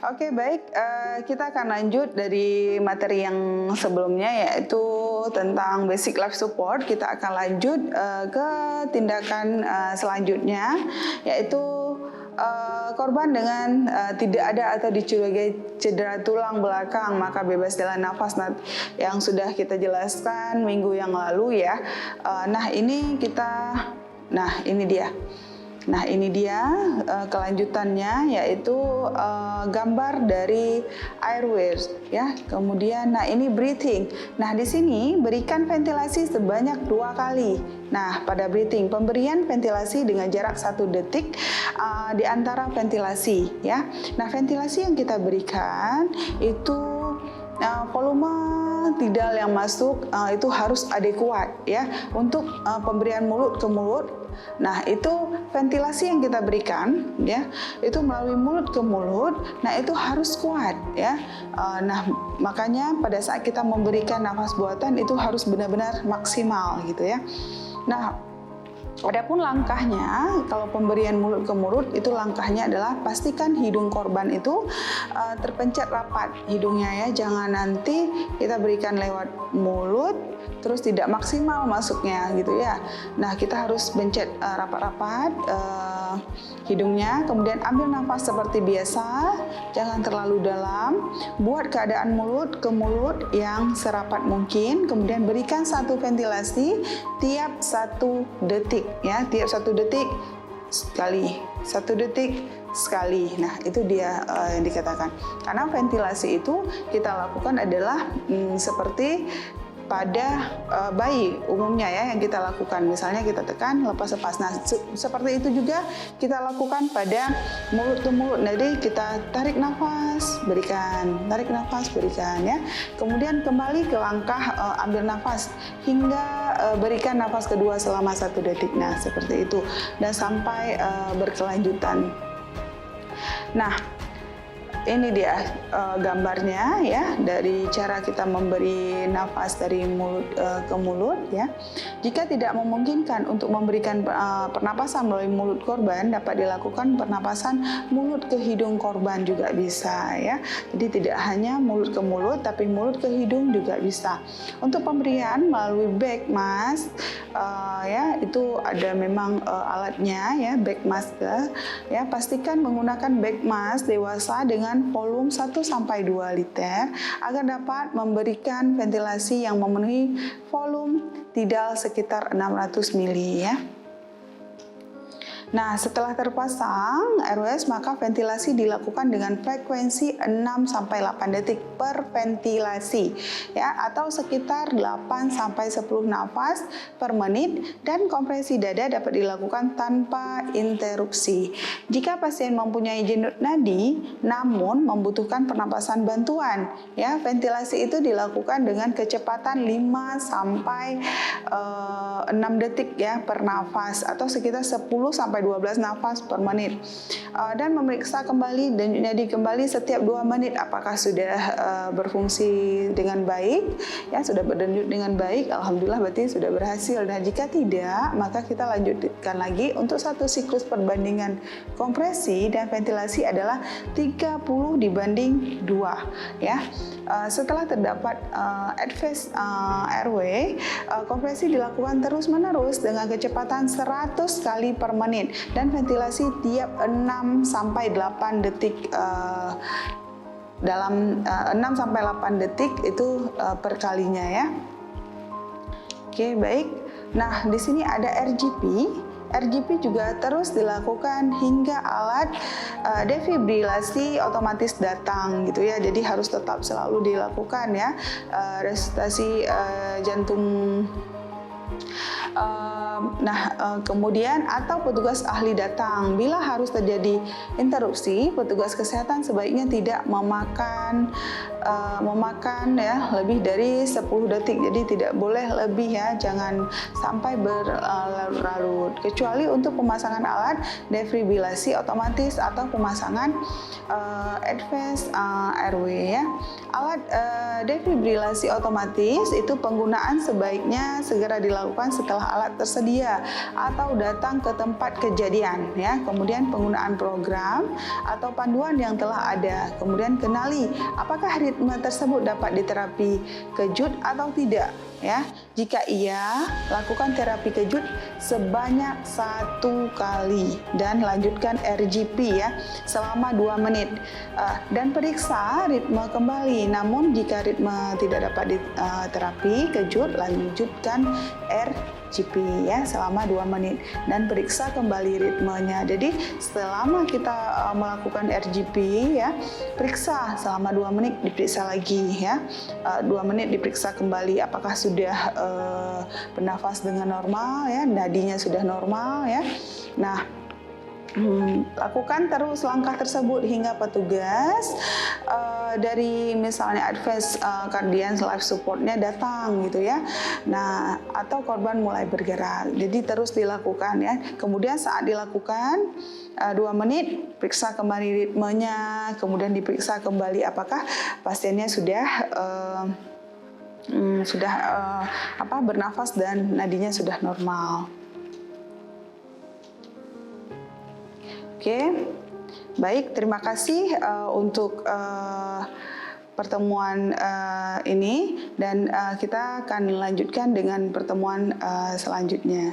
Oke, baik. Kita akan lanjut dari materi yang sebelumnya, yaitu tentang basic life support. Kita akan lanjut ke tindakan selanjutnya, yaitu korban dengan tidak ada atau dicurigai cedera tulang belakang, maka bebas jalan nafas yang sudah kita jelaskan minggu yang lalu ya. Nah, ini dia kelanjutannya, yaitu gambar dari airways ya. Kemudian ini breathing. Nah, di sini berikan ventilasi sebanyak 2 kali. Nah, pada breathing, pemberian ventilasi dengan jarak 1 detik di antara ventilasi ya. Nah, ventilasi yang kita berikan itu volume tidal yang masuk itu harus adekuat ya untuk pemberian mulut ke mulut. Nah, itu ventilasi yang kita berikan ya, itu melalui mulut ke mulut. Nah, itu harus kuat ya. Nah, makanya pada saat kita memberikan nafas buatan itu harus benar-benar maksimal gitu ya. Nah, adapun langkahnya, kalau pemberian mulut ke mulut itu langkahnya adalah pastikan hidung korban itu terpencet rapat hidungnya ya. Jangan nanti kita berikan lewat mulut terus tidak maksimal masuknya gitu ya. Nah, kita harus pencet rapat-rapat hidungnya, kemudian ambil nafas seperti biasa, jangan terlalu dalam. Buat keadaan mulut ke mulut yang serapat mungkin, kemudian berikan 1 ventilasi tiap 1 detik ya, tiap 1 detik sekali, 1 detik sekali. Nah, itu dia yang dikatakan. Karena ventilasi itu kita lakukan adalah seperti pada bayi umumnya ya, yang kita lakukan. Misalnya kita tekan, lepas. Nah, seperti itu juga kita lakukan pada mulut ke mulut. Jadi kita tarik nafas, berikan, tarik nafas, berikan ya. Kemudian kembali ke langkah ambil nafas hingga berikan nafas kedua selama 1 detik. Nah, seperti itu dan sampai berkelanjutan. Nah, ini dia gambarnya ya, dari cara kita memberi nafas dari mulut ke mulut ya. Jika tidak memungkinkan untuk memberikan pernapasan melalui mulut korban, dapat dilakukan pernapasan mulut ke hidung korban juga bisa ya. Jadi tidak hanya mulut ke mulut, tapi mulut ke hidung juga bisa. Untuk pemberian melalui bag mask ya, itu ada memang alatnya ya, bag mask ya. Pastikan menggunakan bag mask dewasa dengan volume 1-2 liter agar dapat memberikan ventilasi yang memenuhi volume tidal sekitar 600 ml ya. Nah, setelah terpasang airways, maka ventilasi dilakukan dengan frekuensi 6-8 detik per ventilasi ya, atau sekitar 8-10 nafas per menit, dan kompresi dada dapat dilakukan tanpa interupsi. Jika pasien mempunyai jenuh nadi namun membutuhkan pernapasan bantuan ya, ventilasi itu dilakukan dengan kecepatan 5-6 detik ya per nafas, atau sekitar 10-12 nafas per menit, dan memeriksa kembali denyut nadi kembali setiap 2 menit apakah sudah berfungsi dengan baik ya, sudah berdenyut dengan baik. Alhamdulillah, berarti sudah berhasil. Nah, jika tidak, maka kita lanjutkan lagi untuk 1 siklus perbandingan kompresi dan ventilasi adalah 30:2 ya. Setelah terdapat advanced airway, kompresi dilakukan terus-menerus dengan kecepatan 100 kali per menit dan ventilasi tiap 6-8 detik dalam 6-8 detik itu per kalinya ya. Oke, baik. Nah, di sini ada RGP. RGP juga terus dilakukan hingga alat defibrilasi otomatis datang gitu ya. Jadi harus tetap selalu dilakukan ya, resusitasi jantung. Kemudian atau petugas ahli datang. Bila harus terjadi interupsi, petugas kesehatan sebaiknya tidak memakan ya lebih dari 10 detik. Jadi tidak boleh lebih ya, jangan sampai berlarut-larut. Kecuali untuk pemasangan alat defibrilasi otomatis atau pemasangan advanced airway ya. Alat defibrilasi otomatis itu penggunaan sebaiknya segera dilakukan dilakukan setelah alat tersedia atau datang ke tempat kejadian ya. Kemudian penggunaan program atau panduan yang telah ada. Kemudian kenali apakah ritme tersebut dapat diterapi kejut atau tidak ya. Jika iya, lakukan terapi kejut sebanyak 1 kali dan lanjutkan RGP ya selama 2 menit dan periksa ritme kembali. Namun jika ritme tidak dapat diterapi kejut, lanjutkan RGP ya selama 2 menit dan periksa kembali ritmenya. Jadi selama kita melakukan RGP ya, periksa selama 2 menit, diperiksa lagi ya. 2 menit diperiksa kembali apakah sudah bernafas dengan normal ya, nadinya sudah normal ya. Nah, lakukan terus langkah tersebut hingga petugas dari misalnya Advanced Cardiac Life Support-nya datang gitu ya. Nah, atau korban mulai bergerak. Jadi terus dilakukan ya. Kemudian saat dilakukan 2 menit, periksa kembali ritmenya, kemudian diperiksa kembali apakah pasiennya sudah bernafas dan nadinya sudah normal. Oke, baik, terima kasih untuk pertemuan ini dan kita akan lanjutkan dengan pertemuan selanjutnya.